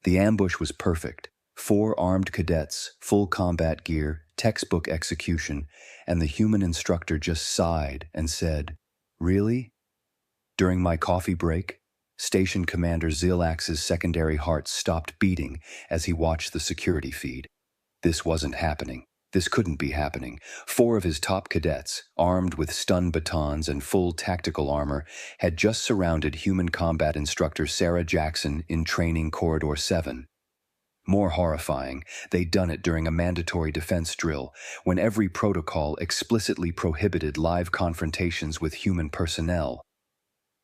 The ambush was perfect. 4 armed cadets, full combat gear, textbook execution, and the human instructor just sighed and said, "Really?" During my coffee break, Station Commander Zilax's secondary heart stopped beating as he watched the security feed. This wasn't happening. This couldn't be happening. 4 of his top cadets, armed with stun batons and full tactical armor, had just surrounded human combat instructor Sarah Jackson in Training Corridor 7. More horrifying, they'd done it during a mandatory defense drill, when every protocol explicitly prohibited live confrontations with human personnel.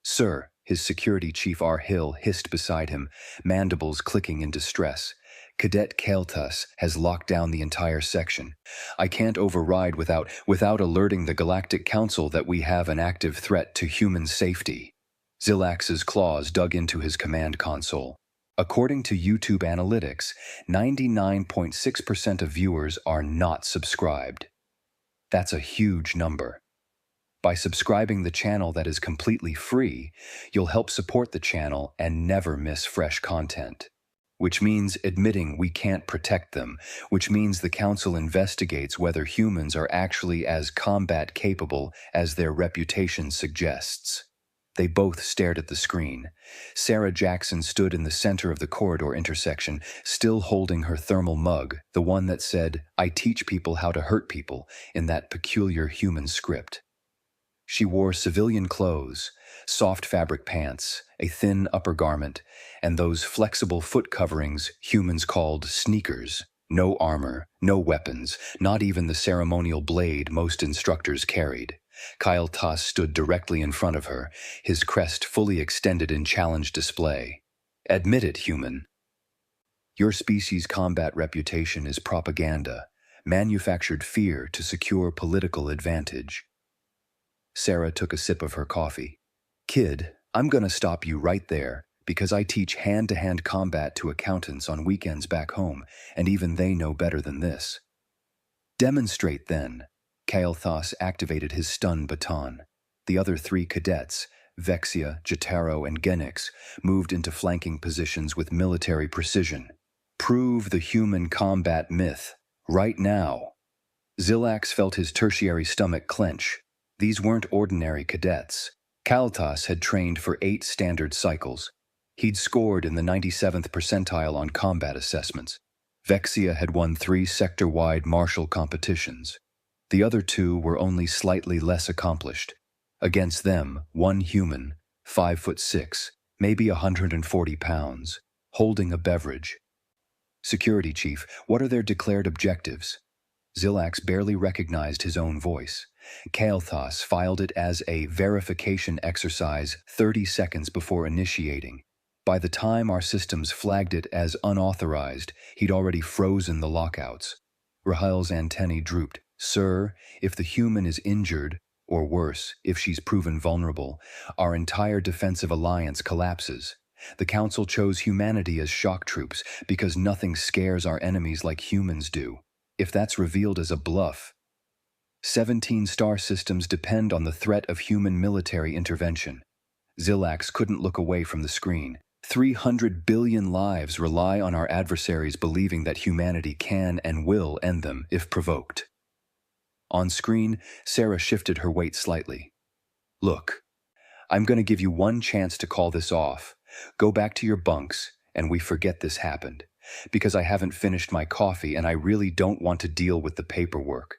"Sir," his security chief R. Hill hissed beside him, mandibles clicking in distress. "Cadet Kael'thas has locked down the entire section. I can't override without alerting the Galactic Council that we have an active threat to human safety." Zilax's claws dug into his command console. According to YouTube analytics, 99.6% of viewers are not subscribed. That's a huge number. By subscribing the channel that is completely free, you'll help support the channel and never miss fresh content. Which means admitting we can't protect them, which means the Council investigates whether humans are actually as combat capable as their reputation suggests. They both stared at the screen. Sarah Jackson stood in the center of the corridor intersection, still holding her thermal mug, the one that said, "I teach people how to hurt people," in that peculiar human script. She wore civilian clothes, soft fabric pants, a thin upper garment, and those flexible foot coverings humans called sneakers. No armor, no weapons, not even the ceremonial blade most instructors carried. Kael'thas stood directly in front of her, his crest fully extended in challenge display. "Admit it, human. Your species' combat reputation is propaganda, manufactured fear to secure political advantage." Sarah took a sip of her coffee. "Kid, I'm gonna stop you right there, because I teach hand-to-hand combat to accountants on weekends back home, and even they know better than this." "Demonstrate, then." Kael'thas activated his stun baton. The other 3 cadets, Vexia, Jotaro, and Genix, moved into flanking positions with military precision. "Prove the human combat myth, right now." Zilax felt his tertiary stomach clench. These weren't ordinary cadets. Kael'thas had trained for 8 standard cycles. He'd scored in the 97th percentile on combat assessments. Vexia had won 3 sector-wide martial competitions. The other 2 were only slightly less accomplished. Against them, one human, 5'6", maybe 140 pounds, holding a beverage. "Security chief, what are their declared objectives?" Zilax barely recognized his own voice. Kael'thas filed it as a verification exercise 30 seconds before initiating. By the time our systems flagged it as unauthorized, he'd already frozen the lockouts. Rahil's antennae drooped. "Sir, if the human is injured, or worse, if she's proven vulnerable, our entire defensive alliance collapses. The Council chose humanity as shock troops because nothing scares our enemies like humans do. If that's revealed as a bluff, 17 star systems depend on the threat of human military intervention." Zilax couldn't look away from the screen. 300 billion lives rely on our adversaries believing that humanity can and will end them if provoked. On screen, Sarah shifted her weight slightly. "Look, I'm going to give you one chance to call this off. Go back to your bunks, and we forget this happened. Because I haven't finished my coffee and I really don't want to deal with the paperwork."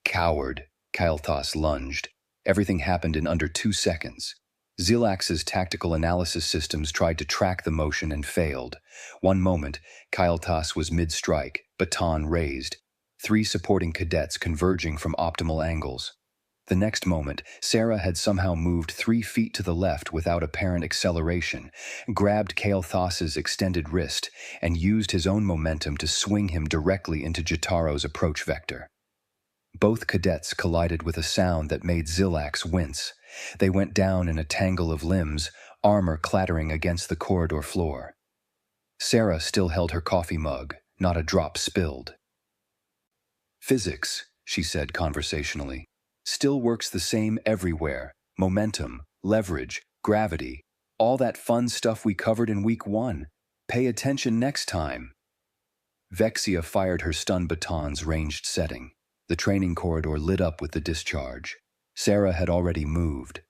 "Coward," Kael'thas lunged. Everything happened in under 2 seconds. Zilax's tactical analysis systems tried to track the motion and failed. One moment, Kael'thas was mid-strike, baton raised. 3 supporting cadets converging from optimal angles. The next moment, Sarah had somehow moved 3 feet to the left without apparent acceleration, grabbed Kael'thas's extended wrist, and used his own momentum to swing him directly into Jotaro's approach vector. Both cadets collided with a sound that made Zilax wince. They went down in a tangle of limbs, armor clattering against the corridor floor. Sarah still held her coffee mug, not a drop spilled. "Physics," she said conversationally, "still works the same everywhere. Momentum, leverage, gravity, all that fun stuff we covered in week 1. Pay attention next time. Vexia fired her stun baton's ranged setting. The training corridor lit up with the discharge. Sarah had already moved.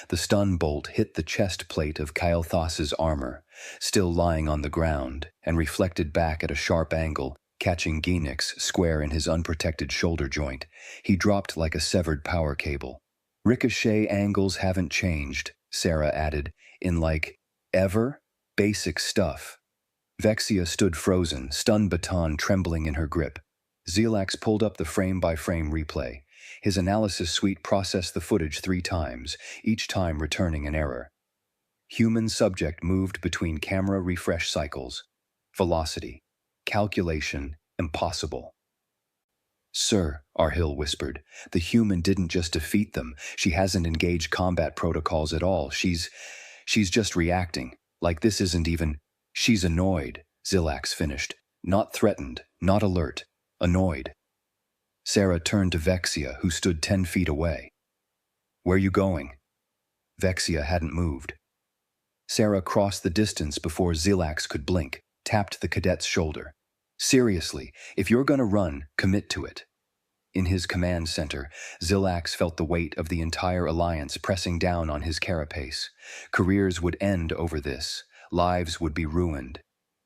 The stun bolt hit the chest plate of Kael'thas's armor, still lying on the ground, and reflected back at a sharp angle, catching Genix square in his unprotected shoulder joint. He dropped like a severed power cable. Ricochet angles haven't changed, Sarah added, in like, ever? Basic stuff. Vexia stood frozen, stun baton trembling in her grip. Xelax pulled up the frame-by-frame replay. His analysis suite processed the footage 3 times, each time returning an error. Human subject moved between camera refresh cycles. Velocity. Calculation. Impossible. Sir, Arhill whispered, the human didn't just defeat them. She hasn't engaged combat protocols at all. She's just reacting. Like this isn't even... She's annoyed, Xelax finished. Not threatened, not alert. Annoyed. Sarah turned to Vexia, who stood 10 feet away. Where you going? Vexia hadn't moved. Sarah crossed the distance before Xelax could blink, tapped the cadet's shoulder. Seriously, if you're gonna run, commit to it. In his command center, Xelax felt the weight of the entire alliance pressing down on his carapace. Careers would end over this. Lives would be ruined.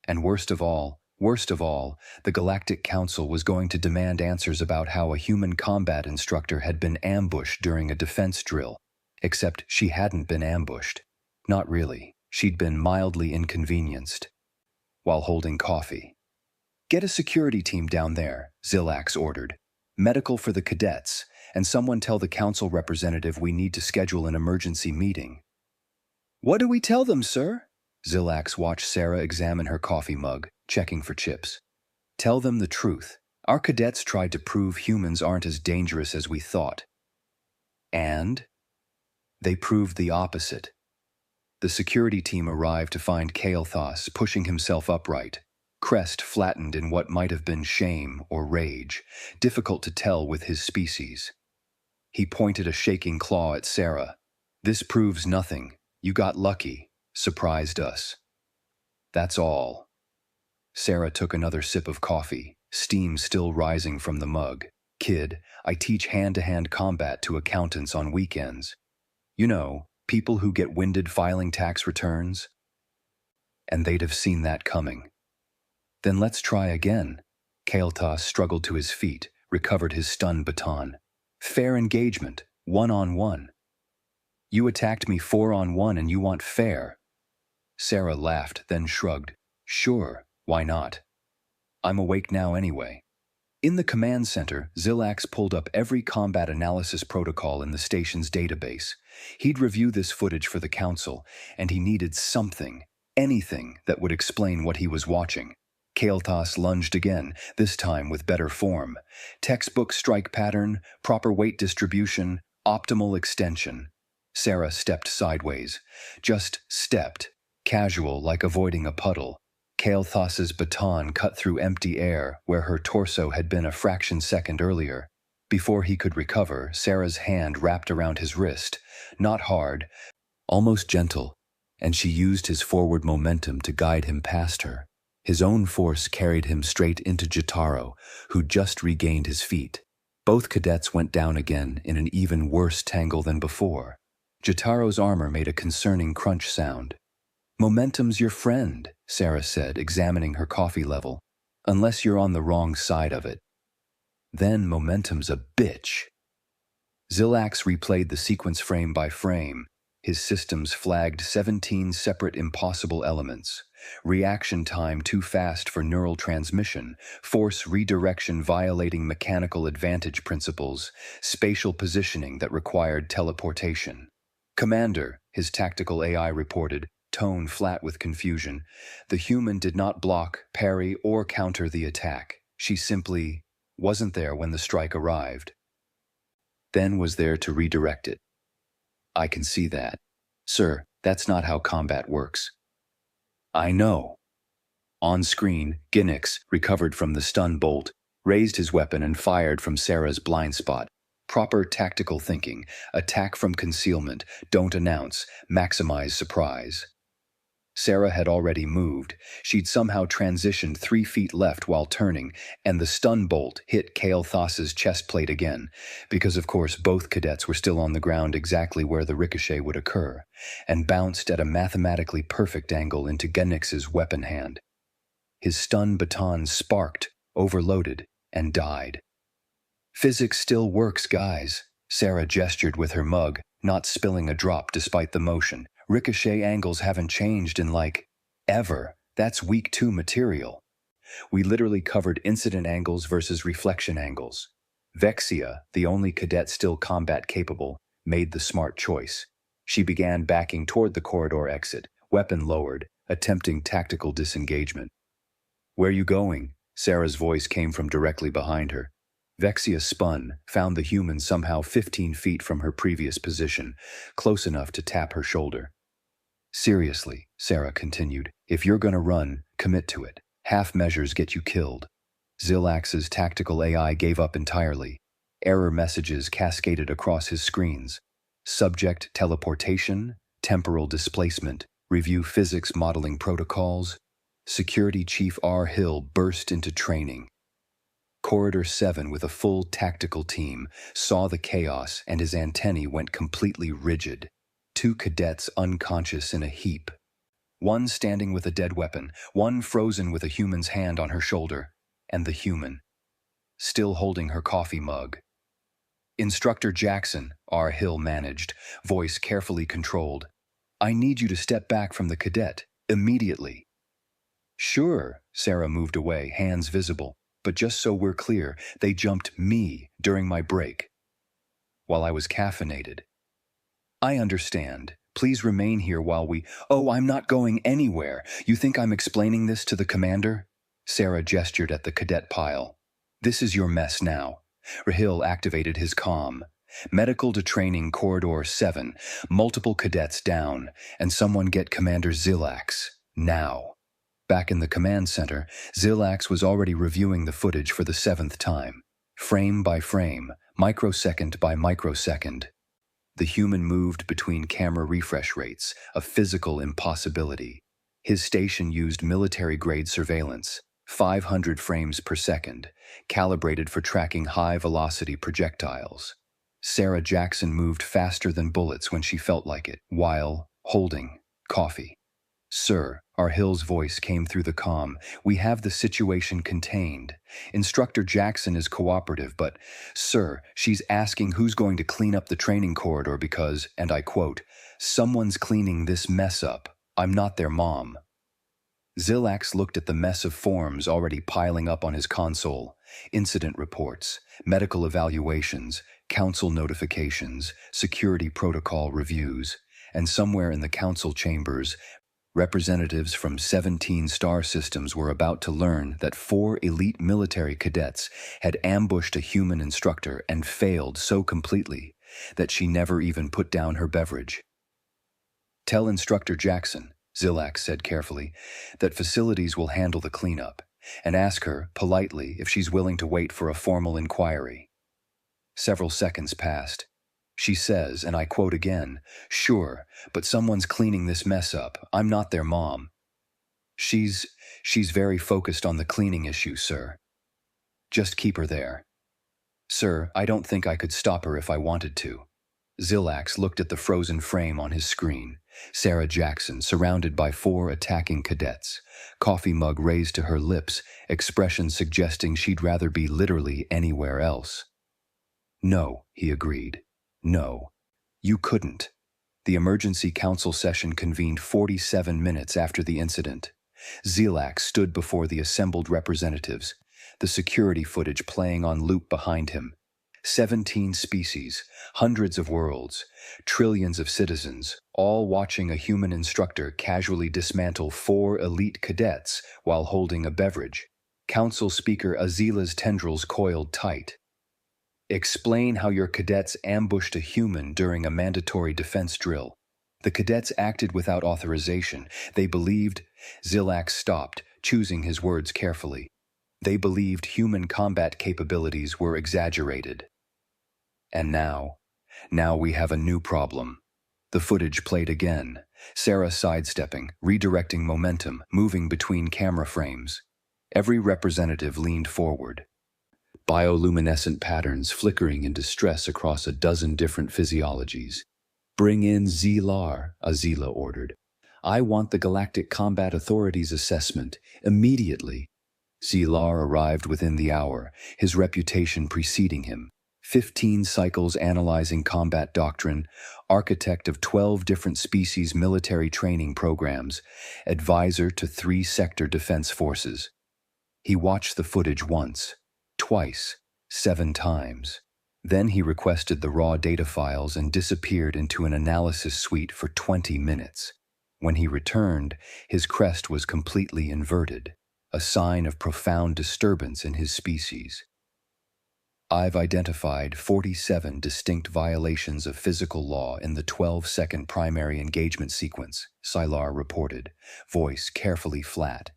And worst of all, the Galactic Council was going to demand answers about how a human combat instructor had been ambushed during a defense drill. Except she hadn't been ambushed. Not really. She'd been mildly inconvenienced. While holding coffee. Get a security team down there, Xelax ordered. Medical for the cadets, and someone tell the council representative we need to schedule an emergency meeting. What do we tell them, sir? Xelax watched Sarah examine her coffee mug, checking for chips. Tell them the truth. Our cadets tried to prove humans aren't as dangerous as we thought. And? They proved the opposite. The security team arrived to find Kael'thas pushing himself upright, crest flattened in what might have been shame or rage, difficult to tell with his species. He pointed a shaking claw at Sarah. This proves nothing. You got lucky. Surprised us. That's all. Sarah took another sip of coffee, steam still rising from the mug. Kid, I teach hand-to-hand combat to accountants on weekends. You know, people who get winded filing tax returns. And they'd have seen that coming. Then let's try again. Kael'thas struggled to his feet, recovered his stun baton. Fair engagement, 1-on-1. You attacked me 4-on-1 and you want fair. Sarah laughed, then shrugged. Sure, why not? I'm awake now anyway. In the command center, Xelax pulled up every combat analysis protocol in the station's database. He'd review this footage for the council, and he needed something, anything that would explain what he was watching. Kael'thas lunged again, this time with better form. Textbook strike pattern, proper weight distribution, optimal extension. Sarah stepped sideways. Just stepped. Casual, like avoiding a puddle. Kael'thas's baton cut through empty air where her torso had been a fraction second earlier. Before he could recover, Sarah's hand wrapped around his wrist. Not hard, almost gentle, and she used his forward momentum to guide him past her. His own force carried him straight into Jotaro, who just regained his feet. Both cadets went down again in an even worse tangle than before. Jotaro's armor made a concerning crunch sound. Momentum's your friend, Sarah said, examining her coffee level. Unless you're on the wrong side of it. Then momentum's a bitch. Xelax replayed the sequence frame by frame. His systems flagged 17 separate impossible elements. Reaction time too fast for neural transmission, force redirection violating mechanical advantage principles, spatial positioning that required teleportation. Commander, his tactical AI reported, tone flat with confusion. The human did not block, parry, or counter the attack. She simply wasn't there when the strike arrived. Then was there to redirect it. I can see that. Sir, that's not how combat works. I know. On screen, Genix, recovered from the stun bolt, raised his weapon and fired from Sarah's blind spot. Proper tactical thinking, attack from concealment, don't announce, maximize surprise. Sarah had already moved. She'd somehow transitioned 3 feet left while turning, and the stun bolt hit Kale Thas's chest plate again, because of course both cadets were still on the ground exactly where the ricochet would occur, and bounced at a mathematically perfect angle into Genix's weapon hand. His stun baton sparked, overloaded, and died. "Physics still works, guys." Sarah gestured with her mug, not spilling a drop despite the motion. "Ricochet angles haven't changed in ever. That's week 2 material." We literally covered incident angles versus reflection angles. Vexia, the only cadet still combat capable, made the smart choice. She began backing toward the corridor exit, weapon lowered, attempting tactical disengagement. "Where you going?" Sarah's voice came from directly behind her. Vexia spun, found the human somehow 15 feet from her previous position, close enough to tap her shoulder. "Seriously," Sarah continued, "if you're gonna run, commit to it. Half measures get you killed." Zilax's tactical AI gave up entirely. Error messages cascaded across his screens. Subject teleportation, temporal displacement, review physics modeling protocols. Security Chief R. Hill burst into training. Corridor 7 with a full tactical team saw the chaos and his antennae went completely rigid. 2 cadets unconscious in a heap. One standing with a dead weapon, one frozen with a human's hand on her shoulder, and the human, still holding her coffee mug. "Instructor Jackson," R. Hill managed, voice carefully controlled. "I need you to step back from the cadet, immediately." "Sure," Sarah moved away, hands visible. "But just so we're clear, they jumped me during my break, while I was caffeinated." "I understand. Please remain here while we—" "Oh, I'm not going anywhere. You think I'm explaining this to the commander?" Sarah gestured at the cadet pile. "This is your mess now." Rahil activated his comm. "Medical to training corridor 7. Multiple cadets down. And someone get Commander Zilax. Now." Back in the command center, Zilax was already reviewing the footage for the 7th time. Frame by frame, microsecond by microsecond. The human moved between camera refresh rates, a physical impossibility. His station used military-grade surveillance, 500 frames per second, calibrated for tracking high-velocity projectiles. Sarah Jackson moved faster than bullets when she felt like it, while holding coffee. "Sir," R. Hill's voice came through the comm, "we have the situation contained. Instructor Jackson is cooperative, but, sir, she's asking who's going to clean up the training corridor because, and I quote, 'someone's cleaning this mess up. I'm not their mom.'" Zilax looked at the mess of forms already piling up on his console. Incident reports, medical evaluations, council notifications, security protocol reviews, and somewhere in the council chambers, representatives from 17 star systems were about to learn that 4 elite military cadets had ambushed a human instructor and failed so completely that she never even put down her beverage. "Tell Instructor Jackson," Zilax said carefully, "that facilities will handle the cleanup, and ask her, politely, if she's willing to wait for a formal inquiry." Several seconds passed. She says, and I quote again, "Sure, but someone's cleaning this mess up. I'm not their mom." She's very focused on the cleaning issue, sir. Just keep her there." "Sir, I don't think I could stop her if I wanted to." Zilax looked at the frozen frame on his screen. Sarah Jackson, surrounded by 4 attacking cadets. Coffee mug raised to her lips, expression suggesting she'd rather be literally anywhere else. "No," he agreed. "No. You couldn't." The emergency council session convened 47 minutes after the incident. Zilax stood before the assembled representatives, the security footage playing on loop behind him. 17 species, hundreds of worlds, trillions of citizens, all watching a human instructor casually dismantle 4 elite cadets while holding a beverage. Council Speaker Azila's tendrils coiled tight. "Explain how your cadets ambushed a human during a mandatory defense drill. The cadets acted without authorization. They believed—" Zilax stopped, choosing his words carefully. "They believed human combat capabilities were exaggerated. And now we have a new problem." The footage played again. Sarah sidestepping, redirecting momentum, moving between camera frames. Every representative leaned forward. Bioluminescent patterns flickering in distress across a dozen different physiologies. "Bring in Zilar," Azila ordered. "I want the Galactic Combat Authority's assessment, immediately." Zilar arrived within the hour, his reputation preceding him. 15 cycles analyzing combat doctrine, architect of 12 different species military training programs, advisor to 3 sector defense forces. He watched the footage once, twice, 7 times. Then he requested the raw data files and disappeared into an analysis suite for 20 minutes. When he returned, his crest was completely inverted, a sign of profound disturbance in his species. "I've identified 47 distinct violations of physical law in the 12-second primary engagement sequence," Sylar reported, voice carefully flat.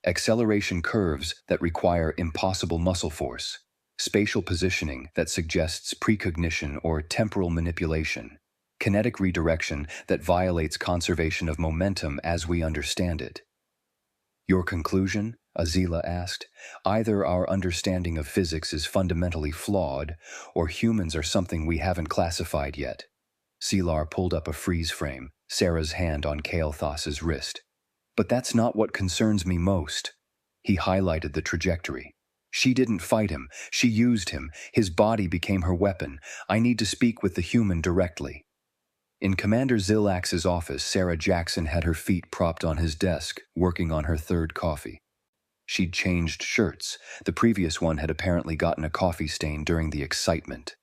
"Acceleration curves that require impossible muscle force, spatial positioning that suggests precognition or temporal manipulation, kinetic redirection that violates conservation of momentum as we understand it." "Your conclusion?" Azila asked. "Either our understanding of physics is fundamentally flawed, or humans are something we haven't classified yet." Sylar pulled up a freeze frame, Sarah's hand on Kael'thas's wrist. "But that's not what concerns me most." He highlighted the trajectory. "She didn't fight him. She used him. His body became her weapon. I need to speak with the human directly." In Commander Zilax's office, Sarah Jackson had her feet propped on his desk, working on her 3rd coffee. She'd changed shirts. The previous one had apparently gotten a coffee stain during the excitement.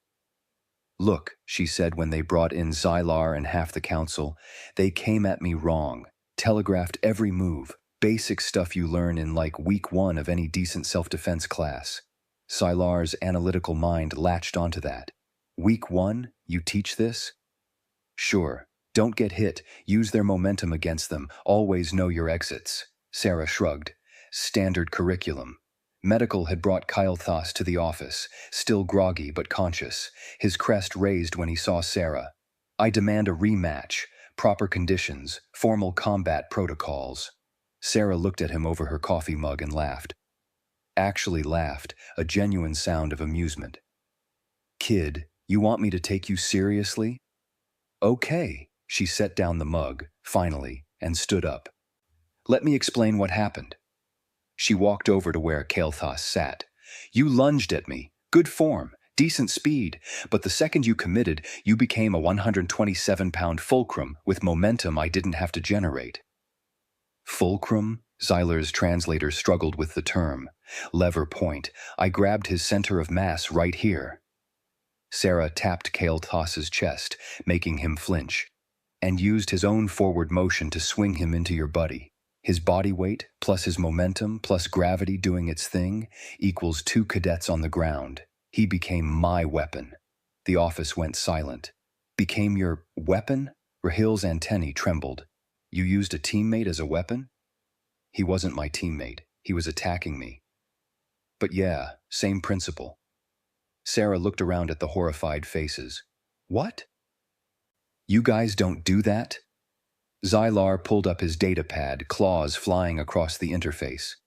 "Look," she said when they brought in Zylar and half the council, "they came at me wrong, telegraphed every move, basic stuff you learn in like week 1 of any decent self-defense class." Sylar's analytical mind latched onto that. "Week 1? You teach this?" "Sure. Don't get hit. Use their momentum against them. Always know your exits." Sarah shrugged. Standard curriculum. Medical had brought Kael'thas to the office, still groggy but conscious, his crest raised when he saw Sarah. "I demand a rematch, proper conditions, formal combat protocols." Sarah looked at him over her coffee mug and laughed. Actually laughed, a genuine sound of amusement. "Kid, you want me to take you seriously?" "Okay." She set down the mug, finally, and stood up. "Let me explain what happened." She walked over to where Kael'thas sat. "You lunged at me. Good form, decent speed, but the second you committed, you became a 127-pound fulcrum with momentum I didn't have to generate." "Fulcrum?" Zyler's translator struggled with the term. "Lever point. I grabbed his center of mass right here." Sarah tapped Kael'thas's chest, making him flinch, "and used his own forward motion to swing him into your buddy. His body weight, plus his momentum, plus gravity doing its thing, equals 2 cadets on the ground. He became my weapon." The office went silent. "Became your weapon?" Rahil's antennae trembled. "You used a teammate as a weapon?" "He wasn't my teammate. He was attacking me." "But yeah, same principle." Sarah looked around at the horrified faces. "What? You guys don't do that?" Zylar pulled up his datapad, claws flying across the interface.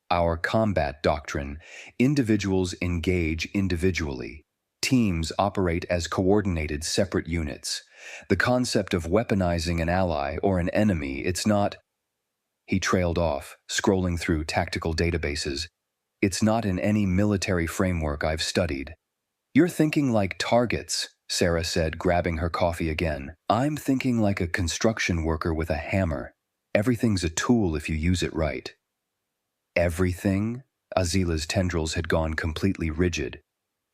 "Our combat doctrine: individuals engage individually. Teams operate as coordinated separate units. The concept of weaponizing an ally or an enemy, it's not—" He trailed off, scrolling through tactical databases. "It's not in any military framework I've studied." "You're thinking like targets," Sarah said, grabbing her coffee again. "I'm thinking like a construction worker with a hammer. Everything's a tool if you use it right." "Everything?" Azila's tendrils had gone completely rigid.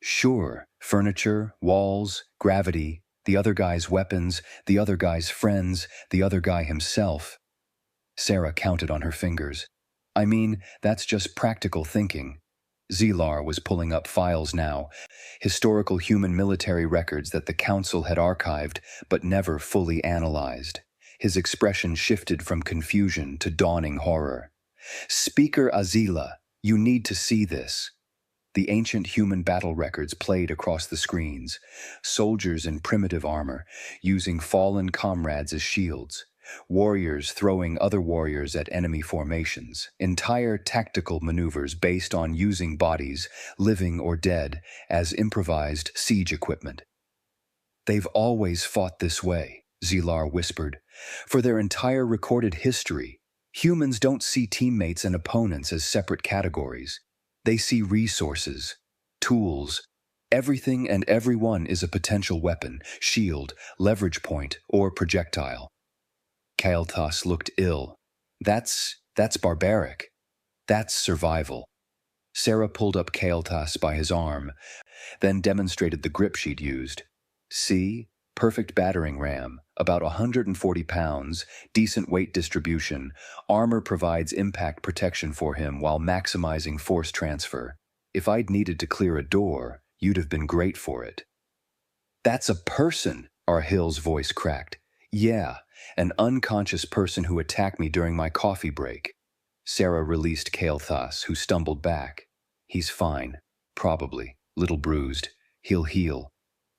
"Sure, furniture, walls, gravity, the other guy's weapons, the other guy's friends, the other guy himself." Sarah counted on her fingers. "I mean, that's just practical thinking." Zilar was pulling up files now, historical human military records that the Council had archived but never fully analyzed. His expression shifted from confusion to dawning horror. "Speaker Azila, you need to see this." The ancient human battle records played across the screens. Soldiers in primitive armor, using fallen comrades as shields. Warriors throwing other warriors at enemy formations. Entire tactical maneuvers based on using bodies, living or dead, as improvised siege equipment. "They've always fought this way," Zilar whispered. "For their entire recorded history, humans don't see teammates and opponents as separate categories. They see resources, tools. Everything and everyone is a potential weapon, shield, leverage point, or projectile." Kael'thas looked ill. That's barbaric. That's survival." Sarah pulled up Kael'thas by his arm, then demonstrated the grip she'd used. "See? Perfect battering ram, about 140 pounds, decent weight distribution. Armor provides impact protection for him while maximizing force transfer. If I'd needed to clear a door, you'd have been great for it." "That's a person," Arhil's voice cracked. "Yeah, an unconscious person who attacked me during my coffee break." Sarah released Kael'thas, who stumbled back. "He's fine. Probably. Little bruised. He'll heal."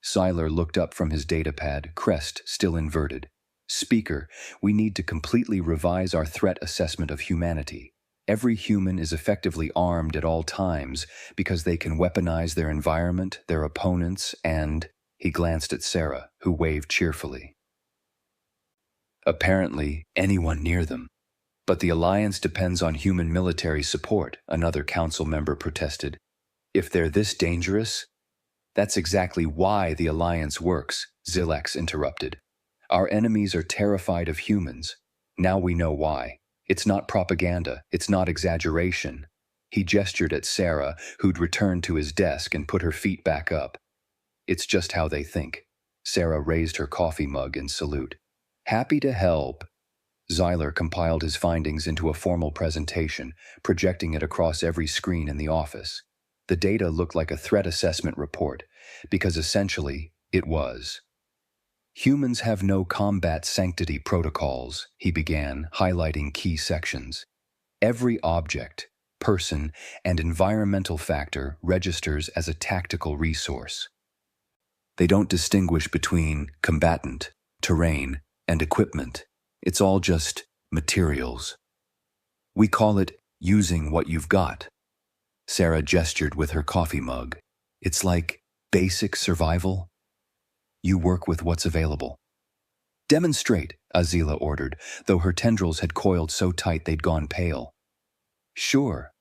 Siler looked up from his datapad, crest still inverted. "Speaker, we need to completely revise our threat assessment of humanity. Every human is effectively armed at all times because they can weaponize their environment, their opponents, and—" He glanced at Sarah, who waved cheerfully. "Apparently, anyone near them. But the Alliance depends on human military support," another council member protested. "If they're this dangerous—" "That's exactly why the Alliance works," Zilax interrupted. "Our enemies are terrified of humans. Now we know why. It's not propaganda, it's not exaggeration." He gestured at Sarah, who'd returned to his desk and put her feet back up. "It's just how they think." Sarah raised her coffee mug in salute. "Happy to help." Zyler compiled his findings into a formal presentation, projecting it across every screen in the office. The data looked like a threat assessment report, because essentially, it was. "Humans have no combat sanctity protocols," he began, highlighting key sections. "Every object, person, and environmental factor registers as a tactical resource. They don't distinguish between combatant, terrain, and equipment. It's all just materials. We call it using what you've got." Sarah gestured with her coffee mug. "It's like basic survival. You work with what's available." "Demonstrate," Azila ordered, though her tendrils had coiled so tight they'd gone pale. "Sure."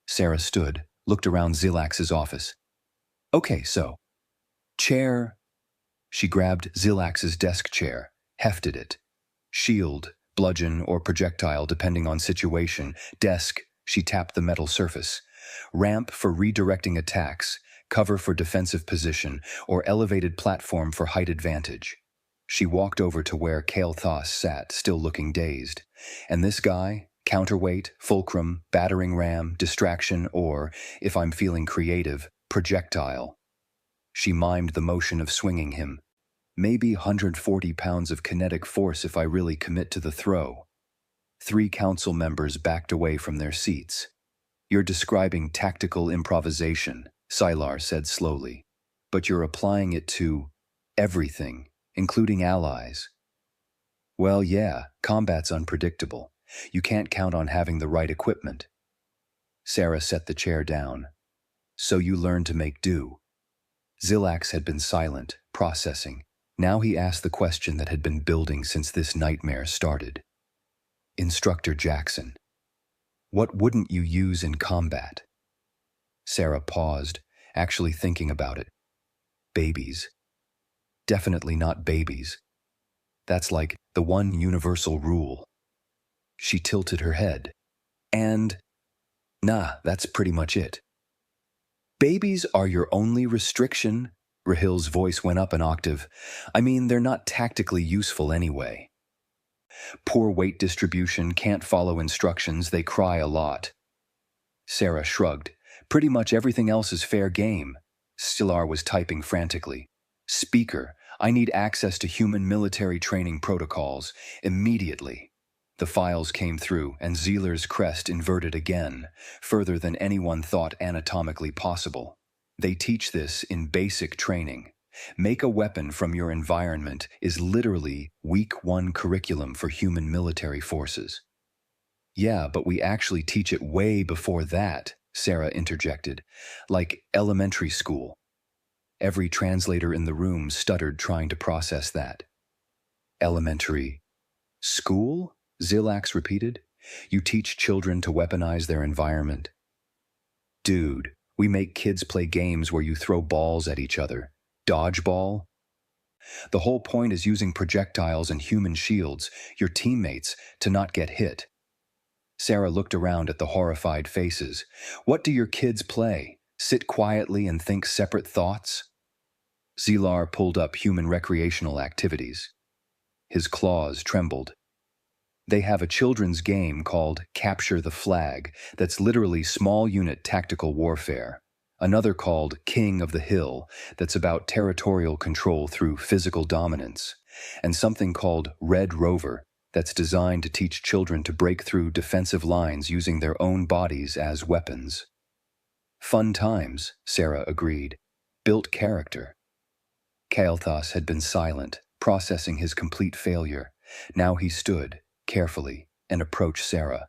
Sarah stood, looked around Zilax's office. "Okay, so. Chair." She grabbed Zilax's desk chair, hefted it. "Shield, bludgeon, or projectile depending on situation. Desk," she tapped the metal surface. "Ramp for redirecting attacks, cover for defensive position, or elevated platform for height advantage." She walked over to where Kael'thas sat, still looking dazed. "And this guy? Counterweight, fulcrum, battering ram, distraction, or, if I'm feeling creative, projectile." She mimed the motion of swinging him. "Maybe 140 pounds of kinetic force if I really commit to the throw." 3 council members backed away from their seats. "You're describing tactical improvisation," Sylar said slowly. "But you're applying it to everything, including allies." "Well, yeah, combat's unpredictable. You can't count on having the right equipment." Sarah set the chair down. "So you learn to make do." Zilax had been silent, processing. Now he asked the question that had been building since this nightmare started. "Instructor Jackson, what wouldn't you use in combat?" Sarah paused, actually thinking about it. "Babies. Definitely not babies. That's like the one universal rule." She tilted her head. "And, nah, that's pretty much it." "Babies are your only restriction?" Rahil's voice went up an octave. "I mean, they're not tactically useful anyway." "Poor weight distribution, can't follow instructions, they cry a lot." Sarah shrugged. "Pretty much everything else is fair game." Stilar was typing frantically. "Speaker, I need access to human military training protocols, immediately." The files came through, and Zealer's crest inverted again, further than anyone thought anatomically possible. They teach this in basic training. Make a weapon from your environment is literally Week 1 curriculum for human military forces. Yeah, but we actually teach it way before that, Sarah interjected, like elementary school. Every translator in the room stuttered trying to process that. Elementary school? Zilax repeated. You teach children to weaponize their environment? Dude, we make kids play games where you throw balls at each other. Dodgeball? The whole point is using projectiles and human shields, your teammates, to not get hit. Sarah looked around at the horrified faces. What do your kids play? Sit quietly and think separate thoughts? Zilar pulled up human recreational activities. His claws trembled. They have a children's game called Capture the Flag that's literally small unit tactical warfare. Another called King of the Hill that's about territorial control through physical dominance. And something called Red Rover that's designed to teach children to break through defensive lines using their own bodies as weapons. Fun times, Sarah agreed. Built character. Kael'thas had been silent, processing his complete failure. Now he stood, carefully, and approached Sarah.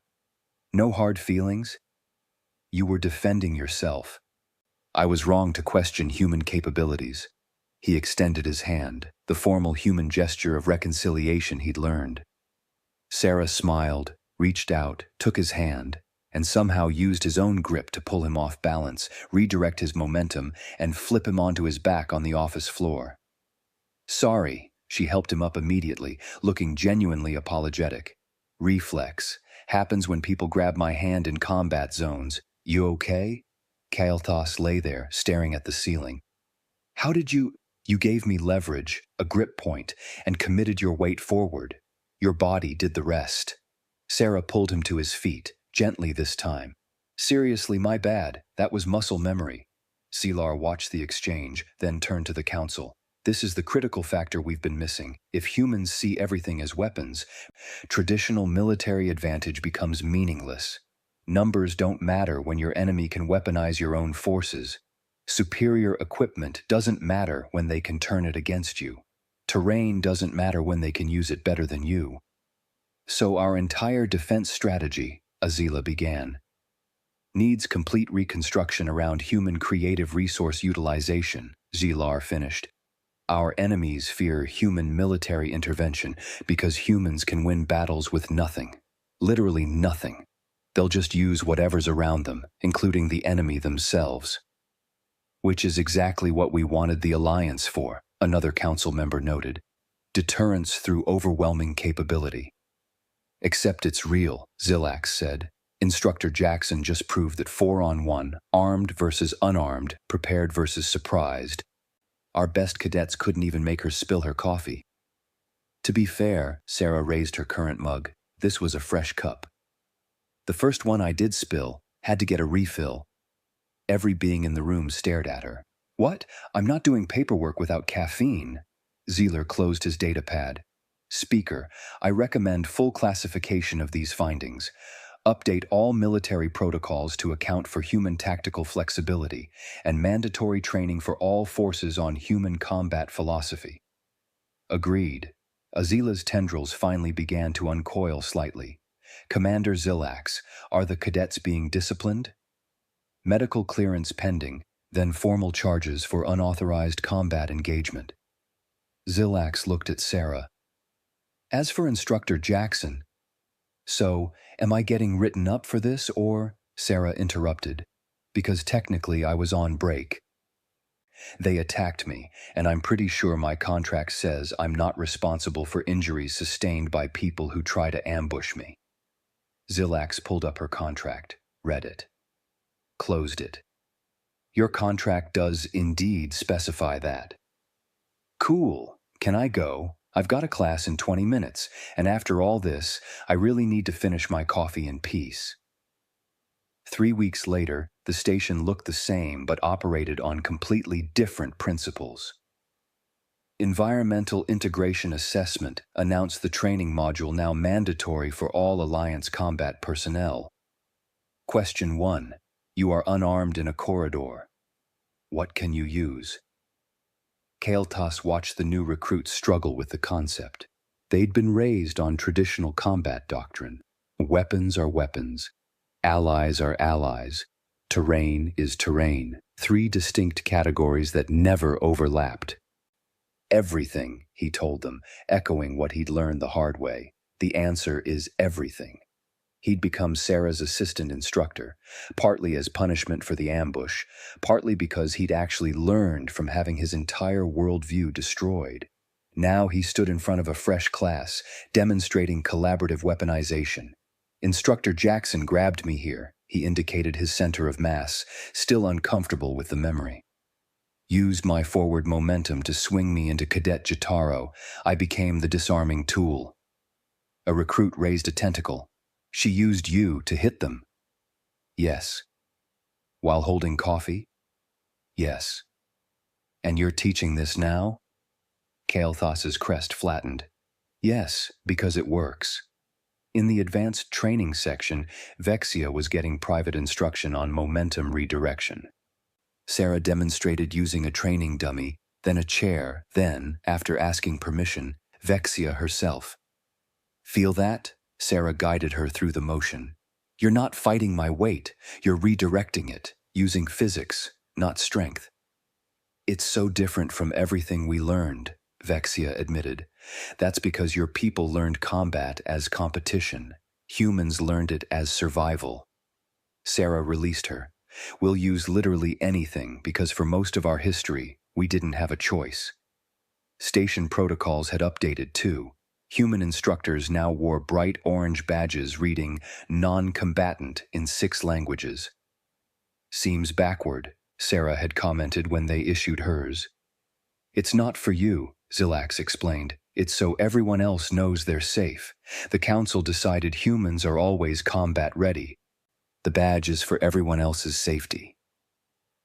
No hard feelings? You were defending yourself. I was wrong to question human capabilities. He extended his hand, the formal human gesture of reconciliation he'd learned. Sarah smiled, reached out, took his hand, and somehow used his own grip to pull him off balance, redirect his momentum, and flip him onto his back on the office floor. Sorry. She helped him up immediately, looking genuinely apologetic. Reflex. Happens when people grab my hand in combat zones. You okay? Kael'thas lay there, staring at the ceiling. How did you... You gave me leverage, a grip point, and committed your weight forward. Your body did the rest. Sarah pulled him to his feet, gently this time. Seriously, my bad. That was muscle memory. Zilar watched the exchange, then turned to the council. This is the critical factor we've been missing. If humans see everything as weapons, traditional military advantage becomes meaningless. Numbers don't matter when your enemy can weaponize your own forces. Superior equipment doesn't matter when they can turn it against you. Terrain doesn't matter when they can use it better than you. So our entire defense strategy, Azila began, needs complete reconstruction around human creative resource utilization, Zilar finished. Our enemies fear human military intervention because humans can win battles with nothing. Literally nothing. They'll just use whatever's around them, including the enemy themselves. Which is exactly what we wanted the Alliance for, another council member noted. Deterrence through overwhelming capability. Except it's real, Zilax said. Instructor Jackson just proved that 4-on-1, armed versus unarmed, prepared versus surprised. Our best cadets couldn't even make her spill her coffee. To be fair, Sarah raised her current mug. This was a fresh cup. The first one I did spill had to get a refill. Every being in the room stared at her. What? I'm not doing paperwork without caffeine. Zealer closed his datapad. Speaker, I recommend full classification of these findings. Update all military protocols to account for human tactical flexibility, and mandatory training for all forces on human combat philosophy. Agreed. Azila's tendrils finally began to uncoil slightly. Commander Zilax, are the cadets being disciplined? Medical clearance pending, then formal charges for unauthorized combat engagement. Zilax looked at Sarah. As for Instructor Jackson, so, am I getting written up for this or, Sarah interrupted, because technically I was on break. They attacked me, and I'm pretty sure my contract says I'm not responsible for injuries sustained by people who try to ambush me. Zilax pulled up her contract, read it, closed it. Your contract does indeed specify that. Cool. Can I go? I've got a class in 20 minutes, and after all this, I really need to finish my coffee in peace. 3 weeks later, the station looked the same but operated on completely different principles. Environmental Integration Assessment announced the training module now mandatory for all Alliance combat personnel. Question 1. You are unarmed in a corridor. What can you use? Kael'thas watched the new recruits struggle with the concept. They'd been raised on traditional combat doctrine. Weapons are weapons. Allies are allies. Terrain is terrain. 3 distinct categories that never overlapped. Everything, he told them, echoing what he'd learned the hard way. The answer is everything. He'd become Sarah's assistant instructor, partly as punishment for the ambush, partly because he'd actually learned from having his entire worldview destroyed. Now he stood in front of a fresh class, demonstrating collaborative weaponization. Instructor Jackson grabbed me here, he indicated his center of mass, still uncomfortable with the memory. Used my forward momentum to swing me into Cadet Jotaro. I became the disarming tool. A recruit raised a tentacle. She used you to hit them. Yes. While holding coffee? Yes. And you're teaching this now? Kael'thas's crest flattened. Yes, because it works. In the advanced training section, Vexia was getting private instruction on momentum redirection. Sarah demonstrated using a training dummy, then a chair, then, after asking permission, Vexia herself. Feel that? Sarah guided her through the motion. You're not fighting my weight, you're redirecting it, using physics, not strength. It's so different from everything we learned, Vexia admitted. That's because your people learned combat as competition. Humans learned it as survival. Sarah released her. We'll use literally anything because for most of our history, we didn't have a choice. Station protocols had updated too. Human instructors now wore bright orange badges reading non-combatant in 6 languages. Seems backward, Sarah had commented when they issued hers. It's not for you, Zilax explained. It's so everyone else knows they're safe. The council decided humans are always combat ready. The badge is for everyone else's safety.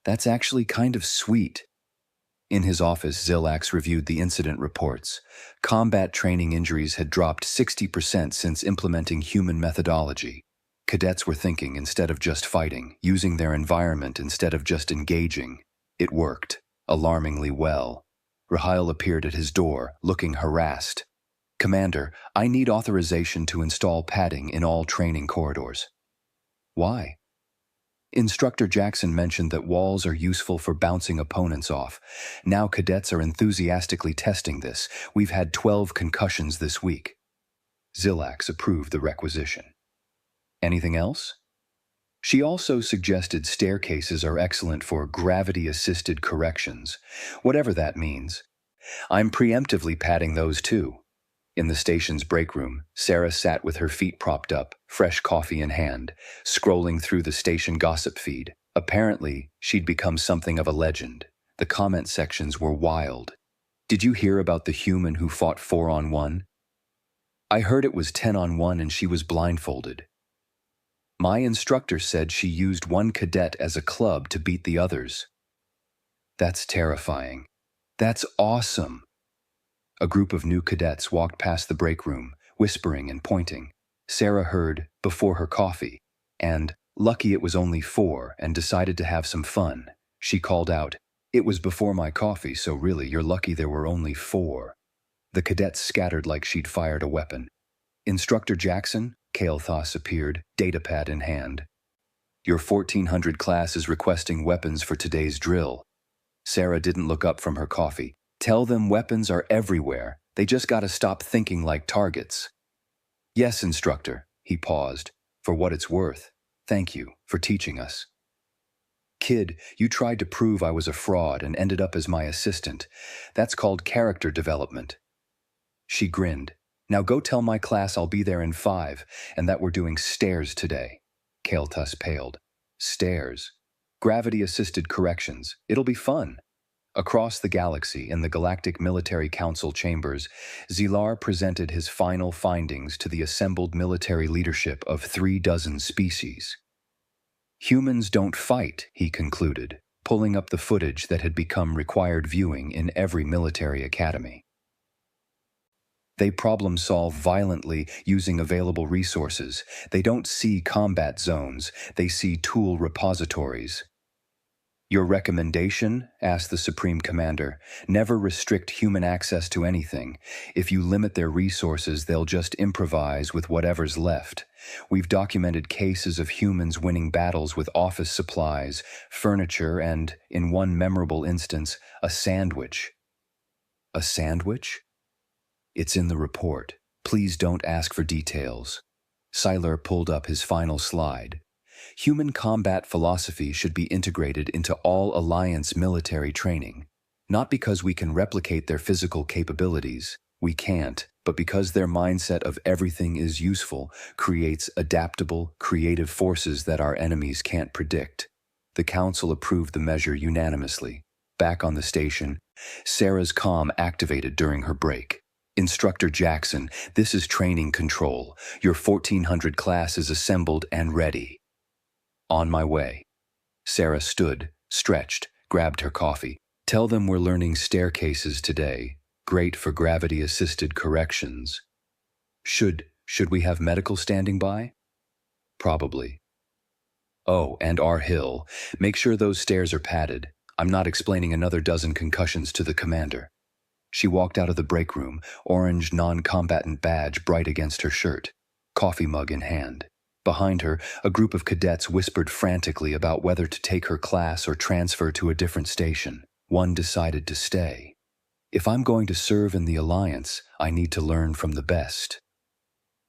That's actually kind of sweet. In his office, Zilax reviewed the incident reports. Combat training injuries had dropped 60% since implementing human methodology. Cadets were thinking instead of just fighting, using their environment instead of just engaging. It worked, alarmingly well. Rahil appeared at his door, looking harassed. Commander, I need authorization to install padding in all training corridors. Why? Instructor Jackson mentioned that walls are useful for bouncing opponents off. Now cadets are enthusiastically testing this. We've had 12 concussions this week. Zilax approved the requisition. Anything else? She also suggested staircases are excellent for gravity-assisted corrections, whatever that means. I'm preemptively padding those too. In the station's break room, Sarah sat with her feet propped up, fresh coffee in hand, scrolling through the station gossip feed. Apparently, she'd become something of a legend. The comment sections were wild. Did you hear about the human who fought 4-on-1? I heard it was 10-on-1 and she was blindfolded. My instructor said she used one cadet as a club to beat the others. That's terrifying. That's awesome. A group of new cadets walked past the break room, whispering and pointing. Sarah heard, before her coffee, and, lucky it was only 4 and decided to have some fun. She called out, it was before my coffee, so really you're lucky there were only 4. The cadets scattered like she'd fired a weapon. Instructor Jackson, Kael'thas appeared, datapad in hand. Your 1400 class is requesting weapons for today's drill. Sarah didn't look up from her coffee. Tell them weapons are everywhere. They just gotta stop thinking like targets. Yes, instructor, he paused. For what it's worth. Thank you for teaching us. Kid, you tried to prove I was a fraud and ended up as my assistant. That's called character development. She grinned. Now go tell my class I'll be there in 5 and that we're doing stairs today. Kael'thas paled. Stairs. Gravity-assisted corrections. It'll be fun. Across the galaxy, in the Galactic Military Council chambers, Zilar presented his final findings to the assembled military leadership of 36 species. Humans don't fight, he concluded. pulling up the footage that had become required viewing in every military academy. They problem-solve violently using available resources. They don't see combat zones, they see tool repositories. "Your recommendation?" asked the Supreme Commander. "Never restrict human access to anything. If you limit their resources, they'll just improvise with whatever's left. We've documented cases of humans winning battles with office supplies, furniture, and, in one memorable instance, a sandwich." "A sandwich?" "It's in the report. Please don't ask for details." Siler pulled up his final slide. "Human combat philosophy should be integrated into all Alliance military training. Not because we can replicate their physical capabilities. We can't, but because their mindset of everything is useful creates adaptable, creative forces that our enemies can't predict." The Council approved the measure unanimously. Back on the station, Sarah's comm activated during her break. "Instructor Jackson, this is training control. Your 1400 class is assembled and ready." "On my way." Sarah stood, stretched, grabbed her coffee. "Tell them we're learning staircases today. Great for gravity-assisted corrections." Should we have medical standing by?" "Probably." "Oh, and our hill. Make sure those stairs are padded. I'm not explaining another dozen concussions to the commander." She walked out of the break room, orange non-combatant badge bright against her shirt, coffee mug in hand. Behind her, a group of cadets whispered frantically about whether to take her class or transfer to a different station. One decided to stay. "If I'm going to serve in the Alliance, I need to learn from the best."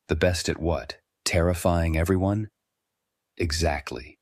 "The best at what? Terrifying everyone?" "Exactly."